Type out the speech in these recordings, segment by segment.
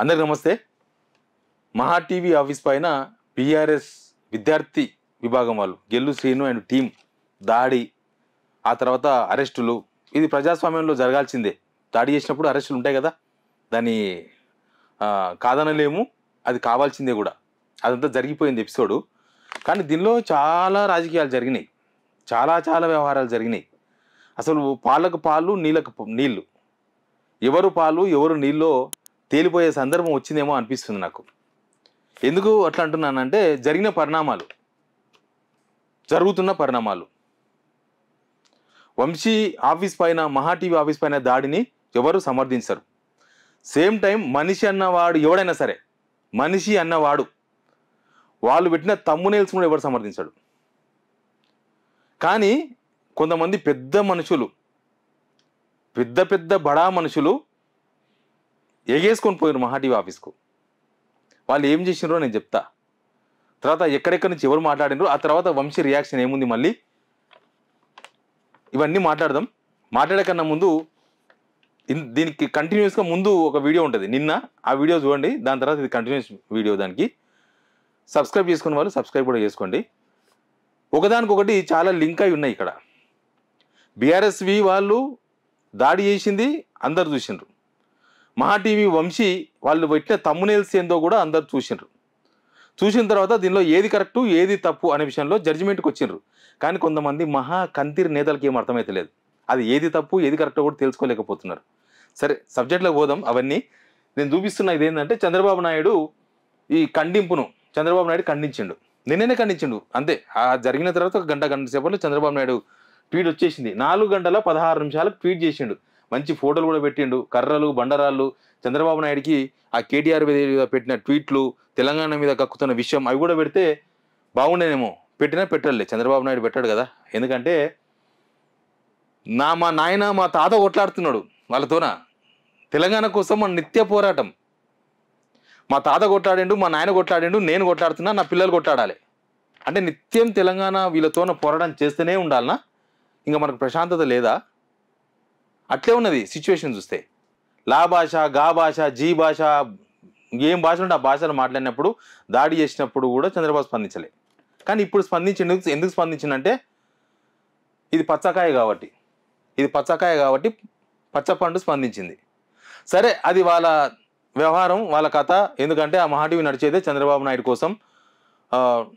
అందరికీ నమస్తే. మహా టీవీ ఆఫీస్ పైన బీఆర్ఎస్ విద్యార్థి విభాగం వాళ్ళు గెల్లు శ్రీను అండ్ టీం దాడి, ఆ తర్వాత అరెస్టులు, ఇది ప్రజాస్వామ్యంలో జరగాల్సిందే. దాడి చేసినప్పుడు అరెస్టులు ఉంటాయి కదా, దాన్ని కాదనలేము, అది కావాల్సిందే కూడా. అదంతా జరిగిపోయింది ఎపిసోడు. కానీ దీనిలో చాలా రాజకీయాలు జరిగినాయి, చాలా వ్యవహారాలు జరిగినాయి. అసలు పాలకు పాలు నీళ్ళకు నీళ్ళు, ఎవరు పాలు ఎవరు నీళ్ళో తేలిపోయే సందర్భం వచ్చిందేమో అనిపిస్తుంది నాకు. ఎందుకు అట్లా అంటున్నానంటే జరుగుతున్న పరిణామాలు. వంశీ ఆఫీస్ పైన, మహా టీవీ ఆఫీస్ పైన దాడిని ఎవరు సమర్థించరు. సేమ్ టైం మనిషి అన్నవాడు ఎవడైనా సరే, మనిషి అన్నవాడు వాళ్ళు పెట్టిన తమ్మునేల్స్ కూడా ఎవరు సమర్థించడు. కానీ కొంతమంది పెద్ద మనుషులు, పెద్ద బడా మనుషులు ఎగేసుకొని పోయారు మహా టీవీ ఆఫీస్కు. వాళ్ళు ఏం చేసినారో నేను చెప్తా, తర్వాత ఎక్కడెక్కడి నుంచి ఎవరు మాట్లాడినారో, ఆ తర్వాత వంశీ రియాక్షన్ ఏముంది, మళ్ళీ ఇవన్నీ మాట్లాడదాం. మాట్లాడకన్నా ముందు దీనికి కంటిన్యూస్గా ముందు ఒక వీడియో ఉంటుంది, నిన్న ఆ వీడియో చూడండి. దాని తర్వాత ఇది కంటిన్యూస్ వీడియో. దానికి సబ్స్క్రైబ్ చేసుకునే వాళ్ళు సబ్స్క్రైబ్ కూడా చేసుకోండి. ఒకదానికొకటి చాలా లింక్ అయి ఉన్నాయి. ఇక్కడ బీఆర్ఎస్వి వాళ్ళు దాడి చేసింది అందరు చూసిండ్రు. మహా టీవీ వంశీ వాళ్ళు పెట్టిన తమ్మునేల్స్ ఏందో కూడా అందరు చూసిండ్రు. చూసిన తర్వాత దీనిలో ఏది కరెక్టు ఏది తప్పు అనే విషయంలో జడ్జిమెంట్కి వచ్చిండ్రు. కానీ కొంతమంది మహా కంతిరి నేతలకి ఏం అర్థమైతలేదు, అది ఏది తప్పు ఏది కరెక్టో కూడా తెలుసుకోలేకపోతున్నారు. సరే, సబ్జెక్ట్లోకి పోదాం. అవన్నీ నేను చూపిస్తున్నా. ఇదేంటంటే చంద్రబాబు నాయుడు ఈ ఖండింపును చంద్రబాబు నాయుడు ఖండించిండు, నిన్ననే ఖండించిండు అంతే. ఆ జరిగిన తర్వాత ఒక గంట సేపట్లో చంద్రబాబు నాయుడు ట్వీట్ వచ్చేసింది. 4 గంటల 16 నిమిషాలకు ట్వీట్ చేసిండు. మంచి ఫోటోలు కూడా పెట్టిండు, కర్రలు బండరాళ్ళు. చంద్రబాబు నాయుడికి ఆ కేటీఆర్ మీద పెట్టిన ట్వీట్లు, తెలంగాణ మీద కక్కుతున్న విషయం, అవి కూడా పెడితే బాగుండేనేమో. పెట్టినా పెట్టలే, చంద్రబాబు నాయుడు పెట్టాడు కదా. ఎందుకంటే మా నాయన మా తాత కొట్లాడుతున్నాడు వాళ్ళతోన, తెలంగాణ కోసం మన నిత్య పోరాటం. మా తాత కొట్లాడిండు, మా నాయన కొట్లాడిండు, నేను కొట్లాడుతున్నా, నా పిల్లలు కొట్లాడాలి అంటే నిత్యం తెలంగాణ వీళ్ళతోన పోరాటం చేస్తూనే ఉండాలనా? ఇంకా మనకు ప్రశాంతత లేదా? అట్లే ఉన్నది సిచ్యువేషన్ చూస్తే. లా భాష, గా భాష, జీ భాష, ఏం భాష ఉంటే ఆ భాషను మాట్లాడినప్పుడు, దాడి చేసినప్పుడు కూడా చంద్రబాబు స్పందించలే. కానీ ఇప్పుడు ఎందుకు స్పందించిందంటే ఇది పచ్చకాయ కాబట్టి పచ్చపండు స్పందించింది. సరే, అది వాళ్ళ వ్యవహారం, వాళ్ళ కథ. ఎందుకంటే ఆ మహా టీవీ నడిచేదే చంద్రబాబు నాయుడు కోసం,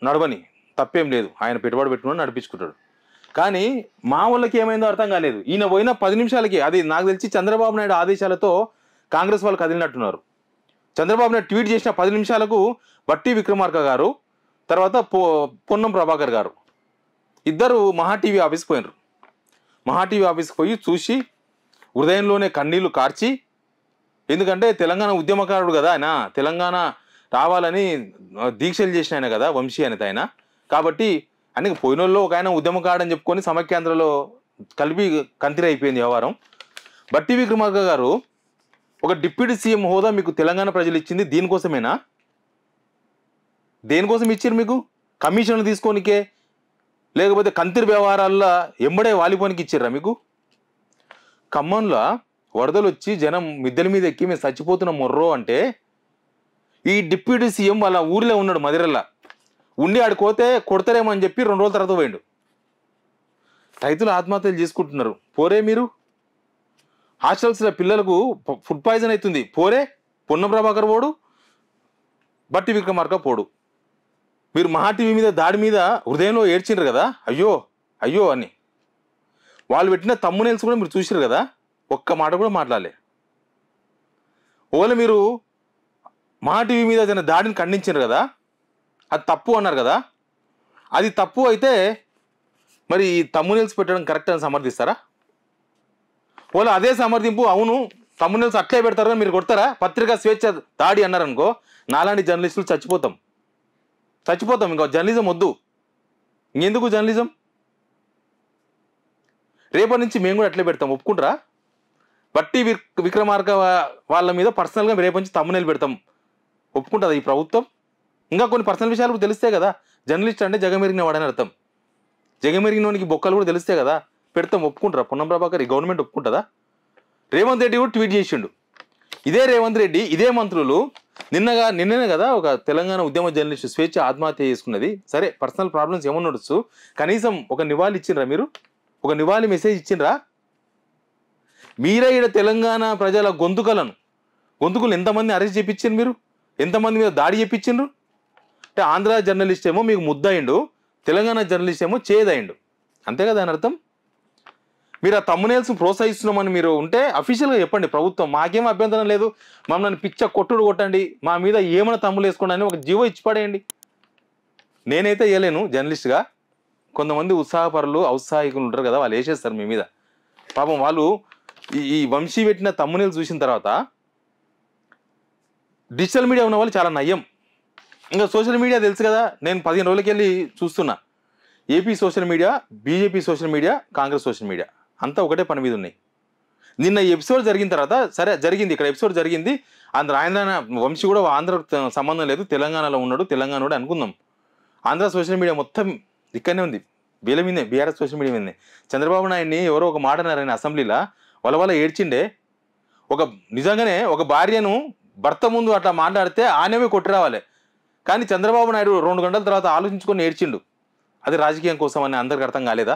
నడవని తప్పేం లేదు, ఆయన పెట్టుబడి పెట్టుకుని నడిపించుకుంటాడు. కానీ మా వాళ్ళకి ఏమైందో అర్థం కాలేదు. ఈయన పోయిన 10 నిమిషాలకి, అది నాకు తెలిసి చంద్రబాబు నాయుడు ఆదేశాలతో కాంగ్రెస్ వాళ్ళు కదిలినట్టున్నారు. చంద్రబాబు నాయుడు ట్వీట్ చేసిన 10 నిమిషాలకు బట్టి విక్రమార్క గారు, తర్వాత పొన్నం ప్రభాకర్ గారు ఇద్దరు మహా టీవీ ఆఫీస్కి పోయినారు. మహా టీవీ ఆఫీస్కి పోయి చూసి హృదయంలోనే కన్నీళ్లు కార్చి, ఎందుకంటే తెలంగాణ ఉద్యమకారుడు కదా ఆయన, తెలంగాణ రావాలని దీక్షలు చేసిన ఆయన కదా వంశీ అనేది ఆయన. కాబట్టి అన్ని పోయినోళ్ళు ఒక ఆయన ఉద్యమకాడని చెప్పుకొని సమైక్యాంధ్రలో కలిపి కంతిరి అయిపోయింది వ్యవహారం. బట్టి విక్రమార్క గారు ఒక డిప్యూటీ సీఎం హోదా మీకు తెలంగాణ ప్రజలు ఇచ్చింది దీనికోసమేనా? దేనికోసం ఇచ్చారు మీకు? కమిషన్లు తీసుకోనికే, లేకపోతే కంతిరి వ్యవహారాల్లో ఎంబడే వాలిపోనికి ఇచ్చారా మీకు? ఖమ్మంలో వరదలు వచ్చి జనం మిద్దెల మీద ఎక్కి మేము చచ్చిపోతున్న మొర్రో అంటే, ఈ డిప్యూటీ సీఎం వాళ్ళ ఊరిలో ఉన్నాడు, మదిరల్లా ఉండి ఆడిపోతే కొడతారేమో అని చెప్పి 2 రోజుల తర్వాత పోయిండు. రైతులు ఆత్మహత్యలు చేసుకుంటున్నారు, పోరే మీరు? హాస్టల్స్లో పిల్లలకు ఫుడ్ పాయిజన్ అవుతుంది, పోరే? పొన్నం ప్రభాకర్ పోడు, బట్టి విక్రమార్క పోడు. మీరు మహా టీవీ మీద దాడి మీద హృదయంలో ఏడ్చిండ్రు కదా, అయ్యో అని. వాళ్ళు పెట్టిన తమ్మునేల్స్ కూడా మీరు చూసిరు కదా, ఒక్క మాట కూడా మాట్లాడలే. ఓన్లీ మీరు మహా టీవీ మీద దాడిని ఖండించారు కదా, అది తప్పు అన్నారు కదా. అది తప్పు అయితే మరి ఈ తమ్మునేల్స్ పెట్టడం కరెక్ట్ అని సమర్థిస్తారా? వాళ్ళు అదే సమర్థింపు, అవును తమ్మునేల్స్ అట్లే పెడతారు మీరు కొడతారా? పత్రికా స్వేచ్ఛ దాడి అన్నారనుకో, నాలాంటి జర్నలిస్టులు చచ్చిపోతాం. ఇంకా జర్నలిజం వద్దు. ఇంకెందుకు జర్నలిజం? రేపటి నుంచి మేము కూడా అట్లే పెడతాం, ఒప్పుకుంటారా? బట్టి విక్రమార్క వాళ్ళ మీద పర్సనల్గా రేపటి నుంచి తమ్మునేల్ పెడతాం, ఒప్పుకుంటుందా ఈ ప్రభుత్వం? ఇంకా కొన్ని పర్సనల్ విషయాలు కూడా తెలిస్తే కదా. జర్నలిస్ట్ అంటే జగమెరిగిన వాడని అర్థం. జగమెరిగినోనికి బొక్కలు కూడా తెలిస్తే కదా పెడతాం, ఒప్పుకుంటారా? పొన్నం ప్రభాకర్ ఈ గవర్నమెంట్ ఒప్పుకుంటుందా? రేవంత్ రెడ్డి కూడా ట్వీట్ చేసిండు, ఇదే రేవంత్ రెడ్డి ఇదే మంత్రులు నిన్ననే కదా ఒక తెలంగాణ ఉద్యమ జర్నలిస్ట్ స్వేచ్ఛ ఆత్మహత్య చేసుకున్నది. సరే పర్సనల్ ప్రాబ్లమ్స్ ఏమన్నా నడుస్తూ కనీసం ఒక నివాళి ఇచ్చిండ్రా? మీరు ఒక నివాళి మెసేజ్ ఇచ్చిండ్రా? మీరే ఈడ తెలంగాణ ప్రజల గొంతుకులు ఎంతమంది అరెస్ట్ చేయించారు? మీరు ఎంతమంది మీద దాడి చేయించిండ్రు? అంటే ఆంధ్ర జర్నలిస్ట్ ఏమో మీకు ముద్దయిండు, తెలంగాణ జర్నలిస్ట్ ఏమో చేదయిండు. అంతే కదా అని అర్థం. మీరు ఆ తమ్మునేల్స్ ప్రోత్సహిస్తున్నామని మీరు ఉంటే అఫీషియల్గా చెప్పండి. ప్రభుత్వం మాకేం అభ్యంతరం లేదు, మమ్మల్ని పిచ్చ కొట్టుడు కొట్టండి, మా మీద ఏమైనా తమ్ములు వేసుకోండి అని ఒక జీవో ఇచ్చి పడేయండి. నేనైతే వేయలేను జర్నలిస్ట్గా. కొంతమంది ఉత్సాహపరులు ఔత్సాహికులు ఉంటారు కదా, వాళ్ళు వేసేస్తారు మీ మీద. పాపం వాళ్ళు ఈ వంశీ పెట్టిన తమ్మునేలు చూసిన తర్వాత డిజిటల్ మీడియా ఉన్న వాళ్ళు చాలా నయ్యం. ఇంకా సోషల్ మీడియా తెలుసు కదా, నేను 15 రోజులకి వెళ్ళి చూస్తున్నా. AP social media, BJP social media, Congress social media అంతా ఒకటే పని మీద ఉన్నాయి. నిన్న ఎపిసోడ్ జరిగిన తర్వాత సరే జరిగింది, ఇక్కడ ఎపిసోడ్ జరిగింది, ఆంధ్ర వంశీ కూడా ఆంధ్ర సంబంధం లేదు, తెలంగాణలో ఉన్నాడు, తెలంగాణ అనుకుందాం. ఆంధ్ర సోషల్ మీడియా మొత్తం ఇక్కడనే ఉంది, వీళ్ళ మీదే, బీఆర్ఎస్ సోషల్ మీడియా మీదే. చంద్రబాబు నాయుడిని ఎవరో ఒక మాట అన్నారని అసెంబ్లీలో వాళ్ళ ఏడ్చిండే. నిజంగానే ఒక భార్యను భర్త ముందు అట్లా మాట్లాడితే ఆయనమే కొట్టి రావాలి. కానీ చంద్రబాబు నాయుడు 2 గంటల తర్వాత ఆలోచించుకొని ఏడ్చిండు. అది రాజకీయం కోసం అని అందరికి అర్థం కాలేదా?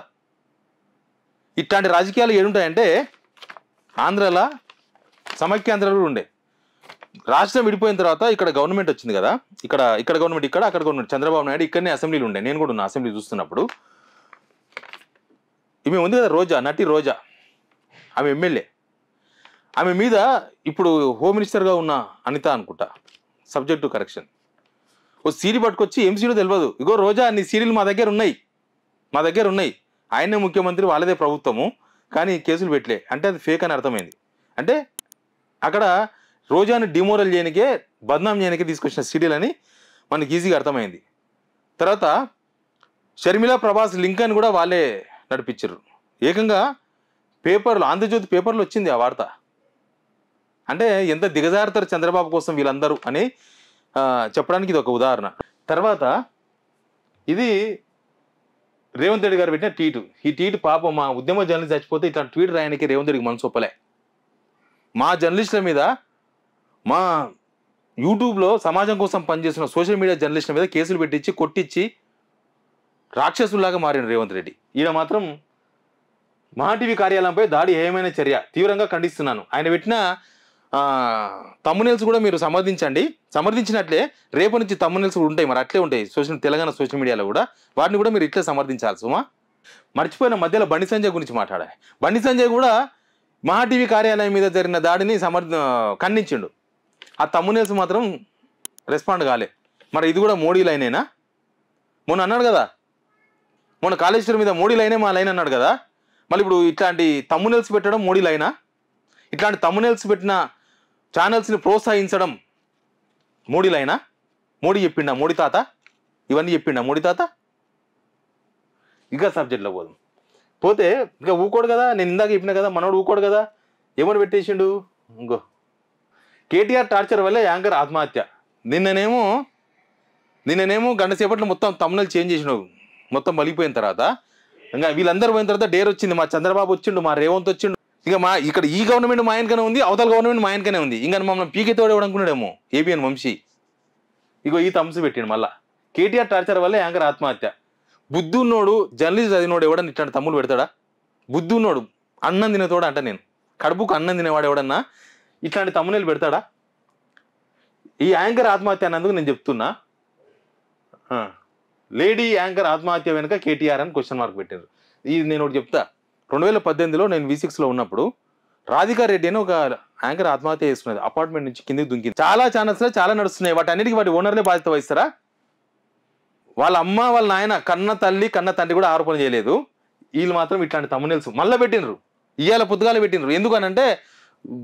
ఇట్లాంటి రాజకీయాలు ఏడుంటాయంటే ఆంధ్రలో సమైక్యాంధ్రలు ఉండే. రాష్ట్రం విడిపోయిన తర్వాత ఇక్కడ గవర్నమెంట్ వచ్చింది కదా, ఇక్కడ గవర్నమెంట్, అక్కడ గవర్నమెంట్. చంద్రబాబు నాయుడు ఇక్కడనే అసెంబ్లీలు ఉండే, నేను కూడా ఉన్నా అసెంబ్లీ చూస్తున్నప్పుడు. ఈమె ఉంది కదా రోజా, నటి రోజా, ఆమె ఎమ్మెల్యే. ఆమె మీద ఇప్పుడు హోమ్ మినిస్టర్గా ఉన్న అనిత అనుకుంటా, సబ్జెక్టు కరెక్షన్, ఓ సీడీ పట్టుకొచ్చి ఏం సీడో తెలియదు, ఇగో రోజా నీ సీడీలు మా దగ్గర ఉన్నాయి, ఆయనే ముఖ్యమంత్రి, వాళ్ళదే ప్రభుత్వము, కానీ కేసులు పెట్టలే అంటే అది ఫేక్ అని అర్థమైంది. అంటే అక్కడ రోజాను డిమోరల్ చేయనికే, బద్నాం చేయనికే తీసుకొచ్చిన సీడీలని మనకి ఈజీగా అర్థమైంది. తర్వాత షర్మిలా ప్రభాస్ లింక్ అని కూడా వాళ్ళే నడిపించారు. ఏకంగా పేపర్లు, ఆంధ్రజ్యోతి పేపర్లు వచ్చింది ఆ వార్త. అంటే ఎంత దిగజారుతారు చంద్రబాబు కోసం వీళ్ళందరూ అని చెప్పడానికి ఇది ఒక ఉదాహరణ. తర్వాత ఇది రేవంత్ రెడ్డి గారు పెట్టిన ట్వీట్. ఈ ట్వీట్ పాపం మా ఉద్యమ జర్నలిస్ట్ చచ్చిపోతే ఇట్లా ట్వీట్ రాయడానికి రేవంత్ రెడ్డికి మనసు ఒప్పలే. మా జర్నలిస్టుల మీద, మా యూట్యూబ్లో సమాజం కోసం పనిచేస్తున్న సోషల్ మీడియా జర్నలిస్టుల మీద కేసులు పెట్టించి కొట్టించి రాక్షసుల్లాగా మారిన రేవంత్ రెడ్డి. ఈయన మాత్రం మహాటీవీ కార్యాలయంపై దాడి ఏమైనా చర్య, తీవ్రంగా ఖండిస్తున్నాను. ఆయన పెట్టిన తమ్మునేల్స్ కూడా మీరు సమర్థించినట్లే రేపు నుంచి తమ్మునేల్స్ కూడా ఉంటాయి, మరి అట్లే ఉంటాయి తెలంగాణ సోషల్ మీడియాలో కూడా. వాటిని కూడా మీరు ఇట్లే సమర్థించాలి. సుమా మర్చిపోయిన మధ్యలో బండి సంజయ్ గురించి మాట్లాడాలి. బండి సంజయ్ కూడా మహాటీవీ కార్యాలయం మీద జరిగిన దాడిని ఖండించిండు. ఆ తమ్మునేల్స్ మాత్రం రెస్పాండ్ కాలే. మరి ఇది కూడా మోడీ లైనేనా? మొన్న అన్నాడు కదా, మొన్న కాళేశ్వరం మీద మోడీ లైనే మా లైన్ అన్నాడు కదా. మళ్ళీ ఇప్పుడు ఇట్లాంటి తమ్మునేల్స్ పెట్టడం మోడీ లైనా? ఇట్లాంటి తమ్మునేల్స్ పెట్టిన ఛానల్స్ని ప్రోత్సహించడం మోడీ లైనా? మోడీ చెప్పిండా? మోడీ తాత ఇవన్నీ చెప్పిండా? మోడీ తాత? ఇంకా సబ్జెక్ట్లో పోతే ఇంకా ఊకోడు కదా. నేను ఇందాక చెప్పినా కదా, మనోడు ఊకోడు కదా. ఏమని పెట్టేసిండు? ఇంకో కేటీఆర్ టార్చర్ వల్లే యాంకర్ ఆత్మహత్య. నిన్ననేమో గంట సేపట్లో మొత్తం తమ్మునేల్ చేంజ్ చేసినావు, మొత్తం మలిగిపోయిన తర్వాత. ఇంకా వీళ్ళందరూ పోయిన తర్వాత డేర్ వచ్చింది, మా చంద్రబాబు వచ్చిండు, మా రేవంత్ వచ్చిండు. ఇంకా ఇక్కడ ఈ గవర్నమెంట్ మా ఆయనకనే ఉంది, అవతల గవర్నమెంట్ మా ఆయనకనే ఉంది. ఇంకా మమ్మల్ని పీకే తోడేవడనుకున్నాడేమో ఏబిఎన్ వంశీ. ఇగో ఈ తమ్స్ పెట్టిండు మళ్ళా. కేటీఆర్ టార్చర్ వల్ల యాంకర్ ఆత్మహత్య. బుద్ధి ఉన్నోడు, జర్నలిస్ట్ చదివినోడు ఎవడన్నా ఇట్లాంటి తమ్ములు పెడతాడా? బుద్ధి ఉన్నోడు, అన్నం తినేతోడు అంట, నేను కడుపుకు అన్నం తినేవాడు ఎవడన్నా ఇట్లాంటి తమ్మునేలు పెడతాడా? ఈ యాంకర్ ఆత్మహత్య అన్నందుకు నేను చెప్తున్నా, లేడీ యాంకర్ ఆత్మహత్య వెనుక కేటీఆర్ అని క్వశ్చన్ మార్క్ పెట్టారు. ఇది నేను ఒకటి చెప్తా. 2018లో నేను V6లో ఉన్నప్పుడు రాధికా రెడ్డి అని ఒక యాంకర్ ఆత్మహత్య చేసుకున్నది, అపార్ట్మెంట్ నుంచి కిందికి దుంకింది. చాలా ఛానల్స్లో చాలా నడుస్తున్నాయి, వాటి అన్నిటికీ వాటి ఓనర్లే బాధ్యత వహిస్తారా? వాళ్ళ అమ్మ వాళ్ళ నాయన కన్న తల్లి కన్న తండ్రి కూడా ఆరోపణ చేయలేదు. వీళ్ళు మాత్రం ఇట్లాంటి తమ్మునేల్స్ మళ్ళీ పెట్టినరు, ఇవాళ పొద్దుగాల పెట్టినరు. ఎందుకనంటే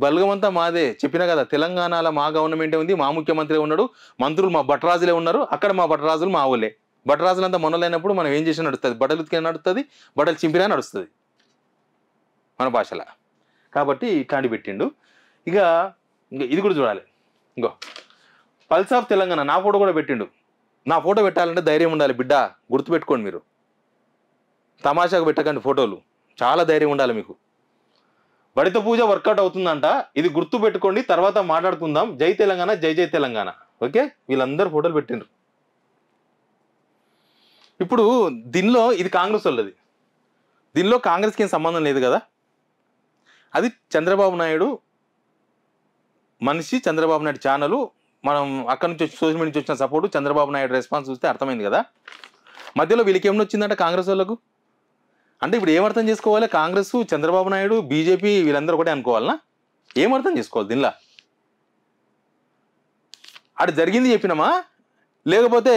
బలగమంతా మాదే. చెప్పినా కదా, తెలంగాణలో మా గవర్నమెంటే ఉంది, మా ముఖ్యమంత్రి ఉన్నాడు, మంత్రులు మా భట్రాజులే ఉన్నారు, అక్కడ మా భట్రాజులు మా ఊళ్ళే. భట్రాజులంతా మనలైనప్పుడు మనం ఏం చేసినా నడుస్తుంది, బట్టలు ఉతికినా నడుస్తుంది, బట్టలు చింపినా నడుస్తుంది మన భాషలో. కాబట్టి ఇట్లాంటి పెట్టిండు. ఇక ఇది కూడా చూడాలి. ఇంకో పల్స్ ఆఫ్ తెలంగాణ నా ఫోటో కూడా పెట్టిండు. నా ఫోటో పెట్టాలంటే ధైర్యం ఉండాలి బిడ్డ, గుర్తుపెట్టుకోండి. మీరు తమాషాకు పెట్టకండి ఫోటోలు, చాలా ధైర్యం ఉండాలి మీకు. బడిత పూజ వర్కౌట్ అవుతుందంట. ఇది గుర్తు పెట్టుకోండి, తర్వాత మాట్లాడుకుందాం. జై తెలంగాణ, జై జై తెలంగాణ. ఓకే, వీళ్ళందరూ ఫోటోలు పెట్టిండ్రు. ఇప్పుడు దీనిలో ఇది కాంగ్రెస్ వాళ్ళది, దీనిలో కాంగ్రెస్కి ఏం సంబంధం లేదు కదా. అది చంద్రబాబు నాయుడు మనిషి, చంద్రబాబు నాయుడు ఛానల్. మనం అక్కడి నుంచి సోషల్ మీడియా నుంచి వచ్చిన సపోర్టు, చంద్రబాబు నాయుడు రెస్పాన్స్ చూస్తే అర్థమైంది కదా. మధ్యలో వీళ్ళకి ఏమని వచ్చిందంటే కాంగ్రెస్ వాళ్ళకు. అంటే ఇప్పుడు ఏమర్థం చేసుకోవాలి? కాంగ్రెస్, చంద్రబాబు నాయుడు, బీజేపీ వీళ్ళందరూ ఒకటే అనుకోవాలనా? ఏమర్థం చేసుకోవాలి దీనిలా? అటు జరిగింది చెప్పినామా, లేకపోతే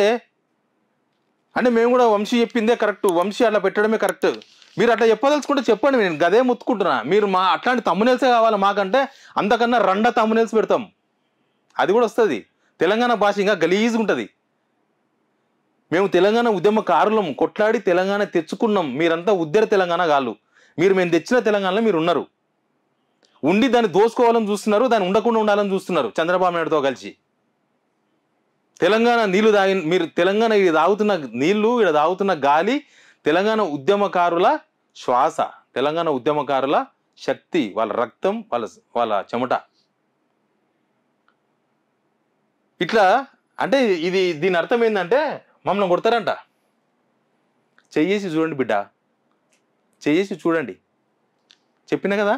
అంటే మేము కూడా వంశీ చెప్పిందే కరెక్ట్, వంశీ అట్లా పెట్టడమే కరెక్ట్, మీరు అట్లా చెప్పదలుచుకుంటే చెప్పండి, నేను గదే ముత్తుకుంటున్నా. మీరు మా అట్లాంటి తమ్మునేల్సే కావాలి మాకంటే, అంతకన్నా రెండ తమ్మునేల్స్ పెడతాం, అది కూడా వస్తుంది. తెలంగాణ భాష ఇంకా గలీజ్గా ఉంటుంది. మేము తెలంగాణ ఉద్యమకారులం, కొట్లాడి తెలంగాణ తెచ్చుకున్నాం. మీరంతా ఉద్దర తెలంగాణ కాళ్ళు. మేము తెచ్చిన తెలంగాణలో మీరు ఉన్నారు, ఉండి దాన్ని దోసుకోవాలని చూస్తున్నారు, దాన్ని ఉండకుండా ఉండాలని చూస్తున్నారు చంద్రబాబు నాయుడుతో కలిసి. తెలంగాణ నీళ్లు తాగి మీరు, తెలంగాణ ఇది తాగుతున్న నీళ్లు, ఇక్కడ తాగుతున్న గాలి తెలంగాణ ఉద్యమకారుల శ్వాస, తెలంగాణ ఉద్యమకారుల శక్తి, వాళ్ళ రక్తం, వాళ్ళ చెమట. ఇట్లా అంటే ఇది దీని అర్థం ఏంటంటే మమ్మల్ని కొడతారంట. చెయ్యేసి చూడండి బిడ్డ, చెయ్యేసి చూడండి. చెప్పినా కదా,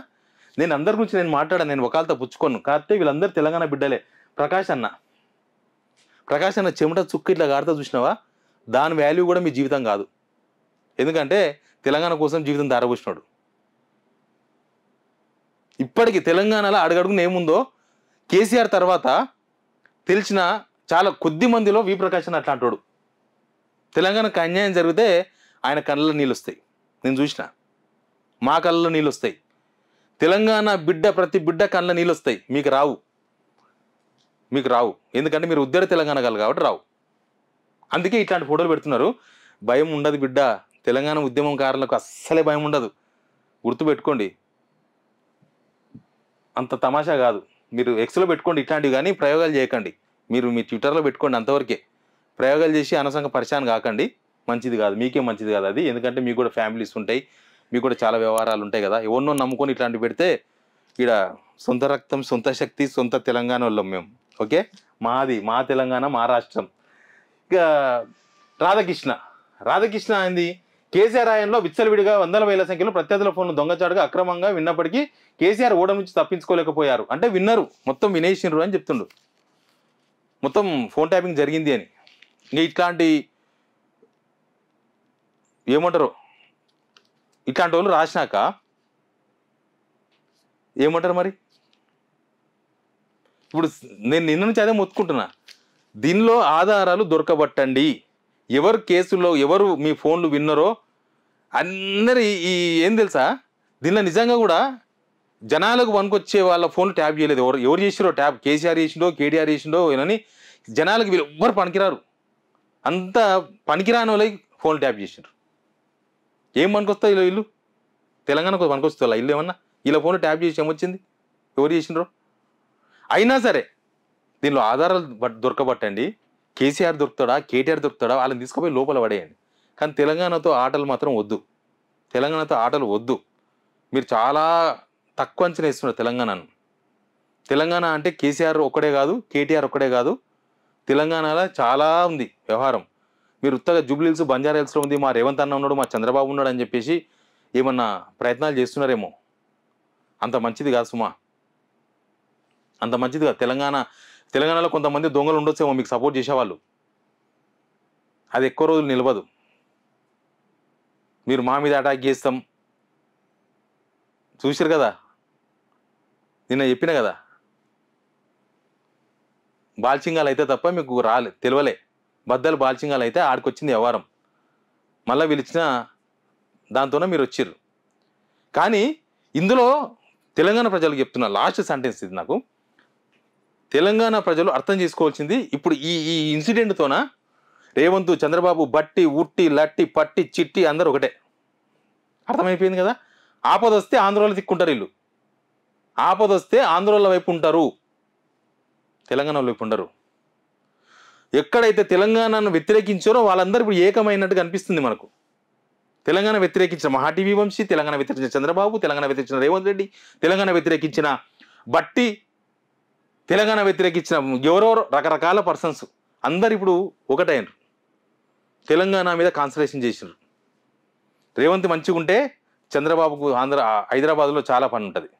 నేను అందరి గురించి నేను మాట్లాడాను, నేను ఒకళ్ళతో పుచ్చుకోను. కాకపోతే వీళ్ళందరూ తెలంగాణ బిడ్డలే. ప్రకాష్ అన్న చెమట చుక్క ఇట్లా గాడితో చూసినావా, దాని వాల్యూ కూడా మీ జీవితం కాదు. ఎందుకంటే తెలంగాణ కోసం జీవితం దారబోసినాడు. ఇప్పటికీ తెలంగాణలో అడుగడుగున ఏముందో కేసీఆర్ తర్వాత తెలిసిన చాలా కొద్ది మందిలో వి ప్రకాష్ అన్న అట్లాంటోడు. తెలంగాణకు అన్యాయం జరిగితే ఆయన కళ్ళలో నీళ్ళు వస్తాయి, నేను చూసిన. మా కళ్ళలో నీళ్ళు వస్తాయి. తెలంగాణ బిడ్డ, ప్రతి బిడ్డ కళ్ళ నీళ్ళు వస్తాయి. మీకు రావు, ఎందుకంటే మీరు ఉద్దర తెలంగాణ కళ్ళు కాబట్టి రావు. అందుకే ఇట్లాంటి ఫోటోలు పెడుతున్నారు. భయం ఉండదు బిడ్డ, తెలంగాణ ఉద్యమంకారులకు అస్సలే భయం ఉండదు, గుర్తుపెట్టుకోండి. అంత తమాషా కాదు. మీరు ఎక్స్లో పెట్టుకోండి ఇట్లాంటివి, కానీ ప్రయోగాలు చేయకండి. మీరు మీ ట్విట్టర్లో పెట్టుకోండి, అంతవరకే. ప్రయోగాలు చేసి అనవసరంగా పరిశాన్ కాకండి, మంచిది కాదు, మీకే మంచిది కాదు అది. ఎందుకంటే మీకు కూడా ఫ్యామిలీస్ ఉంటాయి, మీకు కూడా చాలా వ్యవహారాలు ఉంటాయి కదా. ఎవరినో నమ్ముకొని ఇట్లాంటివి పెడితే ఇక్కడ సొంత రక్తం, సొంత శక్తి, సొంత తెలంగాణ వాళ్ళం మేము. ఓకే, మా తెలంగాణ, మా రాష్ట్రం. ఇక రాధాకృష్ణ అయింది. కేసీఆర్ ఆయనలో విచ్చలవిడిగా వందల వేల సంఖ్యలో ప్రత్యర్థుల ఫోన్లు దొంగచాటుగా అక్రమంగా విన్నప్పటికీ కేసీఆర్ ఓడం నుంచి తప్పించుకోలేకపోయారు. అంటే విన్నారు, మొత్తం వినేసిండ్రు అని చెప్తుండు. మొత్తం ఫోన్ ట్యాపింగ్ జరిగింది అని. ఇంకా ఇట్లాంటి ఏమంటారు, ఇట్లాంటి వాళ్ళు రాసినాక ఏమంటారు మరి? ఇప్పుడు నేను నిన్న నుంచి అదే మొత్తుకుంటున్నా, దీనిలో ఆధారాలు దొరకబట్టండి. ఎవరు కేసులో ఎవరు మీ ఫోన్లు విన్నారో అందరి ఈ ఏం తెలుసా, దీనిలో నిజంగా కూడా జనాలకు వనుకొచ్చే వాళ్ళ ఫోన్లు ట్యాప్ చేయలేదు. ఎవరు చేసిరో ట్యాప్, కేసీఆర్ చేసిండో, కేటీఆర్ చేసిండో ఏనని జనాలకు వీళ్ళు ఎవ్వరు పనికిరారు. అంత పనికిరాని వాళ్ళకి ఫోన్లు ట్యాప్ చేసిండ్రు. ఏం పనికొస్తాయి ఇల్లు? తెలంగాణకు పనికొస్తా ఇల్లు ఏమన్నా? ఇలా ఫోన్లు ట్యాప్ చేసి ఏమొచ్చింది? ఎవరు చేసిండ్రో? అయినా సరే దీనిలో ఆధారాలు దొరకబట్టండి. కేసీఆర్ దొరుకుతాడా, కేటీఆర్ దొరుకుతాడా, వాళ్ళని తీసుకుపోయి లోపల పడేయండి. కానీ తెలంగాణతో ఆటలు మాత్రం వద్దు, తెలంగాణతో ఆటలు వద్దు. మీరు చాలా తక్కువ అంచనా ఇస్తున్నారు తెలంగాణను. తెలంగాణ అంటే కేసీఆర్ ఒక్కడే కాదు, కేటీఆర్ ఒక్కడే కాదు, తెలంగాణలో చాలా ఉంది వ్యవహారం. మీరు ఉత్తగా జూబ్లీహిల్స్, బంజారా హిల్స్లో ఉంది, మా రేవంత్ అన్న ఉన్నాడు, మా చంద్రబాబు ఉన్నాడు అని చెప్పేసి ఏమన్నా ప్రయత్నాలు చేస్తున్నారేమో. అంత మంచిది కాదు సుమా, అంత మంచిది కాదు. తెలంగాణలో కొంతమంది దొంగలు ఉండొచ్చేమో మీకు సపోర్ట్ చేసేవాళ్ళు, అది ఎక్కువ రోజులు నిలవదు. మీరు మా మీద అటాక్ చేస్తాం చూసారు కదా, నిన్న చెప్పిన కదా, బాల్చింగాలు అయితే తప్ప మీకు తెలియలే. బద్దలు బాల్చింగాలు అయితే ఆడికొచ్చింది వ్యవహారం. మళ్ళీ పిలిచిన దాంతోనే మీరు వచ్చిర్రు. కానీ ఇందులో తెలంగాణ ప్రజలకు చెప్తున్న లాస్ట్ సెంటెన్స్ ఇది. నాకు తెలంగాణ ప్రజలు అర్థం చేసుకోవాల్సింది, ఇప్పుడు ఈ ఇన్సిడెంట్తోన రేవంత్, చంద్రబాబు, బట్టి, ఉట్టి, లట్టి, పట్టి, చిట్టి అందరూ ఒకటే. అర్థమైపోయింది కదా. ఆపద వస్తే ఆంధ్రోళ్ళ దిక్కుంటారు వీళ్ళు, ఆపద వస్తే ఆంధ్రోళ్ళ వైపు ఉంటారు, తెలంగాణ వైపు ఉండరు. ఎక్కడైతే తెలంగాణను వ్యతిరేకించారో వాళ్ళందరూ ఇప్పుడు ఏకమైనట్టుగా అనిపిస్తుంది మనకు. తెలంగాణ వ్యతిరేకించిన మహా టీవీ వంశీ, తెలంగాణ వ్యతిరేకించిన చంద్రబాబు, తెలంగాణ వ్యతిరేకించిన రేవంత్ రెడ్డి, తెలంగాణ వ్యతిరేకించిన బట్టి, తెలంగాణ వ్యతిరేకించిన ఎవరెవరో రకరకాల పర్సన్స్ అందరు ఇప్పుడు ఒకటైనరు. తెలంగాణ మీద కాన్సన్ట్రేషన్ చేసినారు. రేవంత్ మంచిగా ఉంటే చంద్రబాబుకు హైదరాబాద్లో చాలా పని ఉంటుంది.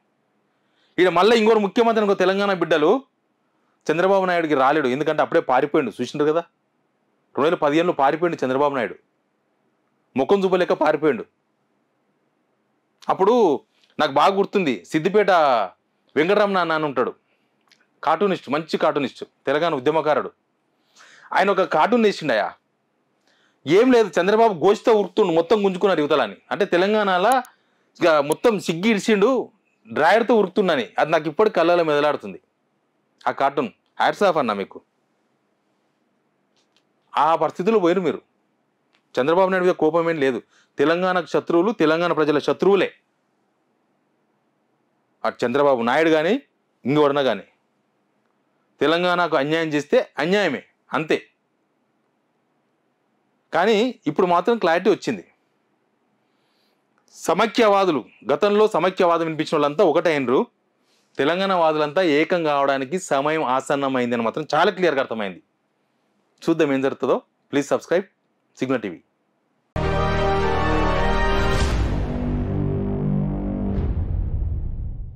ఈడ మళ్ళీ ఇంకోరు ముఖ్యమంత్రి ఇంకో తెలంగాణ బిడ్డలు చంద్రబాబు నాయుడుకి రాలేడు. ఎందుకంటే అప్పుడే పారిపోయిండు, చూసిండ్రు కదా. 2015లో పారిపోయిండు చంద్రబాబు నాయుడు, ముఖం చూపలేక పారిపోయిండు. అప్పుడు నాకు బాగా గుర్తుంది, సిద్దిపేట వెంకటరమణ అని ఉంటాడు, కార్టూనిస్ట్, మంచి కార్టూనిస్ట్, తెలంగాణ ఉద్యమకారుడు. ఆయన ఒక కార్టూన్ వేసిండయా. ఏం లేదు, చంద్రబాబు గోష్తో ఉరుకుతుండు, మొత్తం గుంజుకున్నారు యువతలని. అంటే తెలంగాణలో ఇక మొత్తం సిగ్గి ఇడిచిండు, డ్రాయర్తో ఉరుకుతుండని. అది నాకు ఇప్పటి కళ్ళలో మెదలాడుతుంది ఆ కార్టూన్. హ్యాట్స్ ఆఫ్ అన్న మీకు. ఆ పరిస్థితుల్లో పోయిరు మీరు. చంద్రబాబు నాయుడు మీద కోపం ఏం లేదు. తెలంగాణకు శత్రువులు తెలంగాణ ప్రజల శత్రువులే. అటు చంద్రబాబు నాయుడు కానీ ఇంకెవరన్నా కానీ తెలంగాణకు అన్యాయం చేస్తే అన్యాయమే, అంతే. కానీ ఇప్పుడు మాత్రం క్లారిటీ వచ్చింది. సమైక్యవాదులు, గతంలో సమైక్యవాదం వినిపించిన వాళ్ళంతా ఒకటైనరు. తెలంగాణ వాదులంతా ఏకం కావడానికి సమయం ఆసన్నమైంది అని మాత్రం చాలా క్లియర్గా అర్థమైంది. చూద్దాం ఏం జరుగుతుందో. Please subscribe signal TV.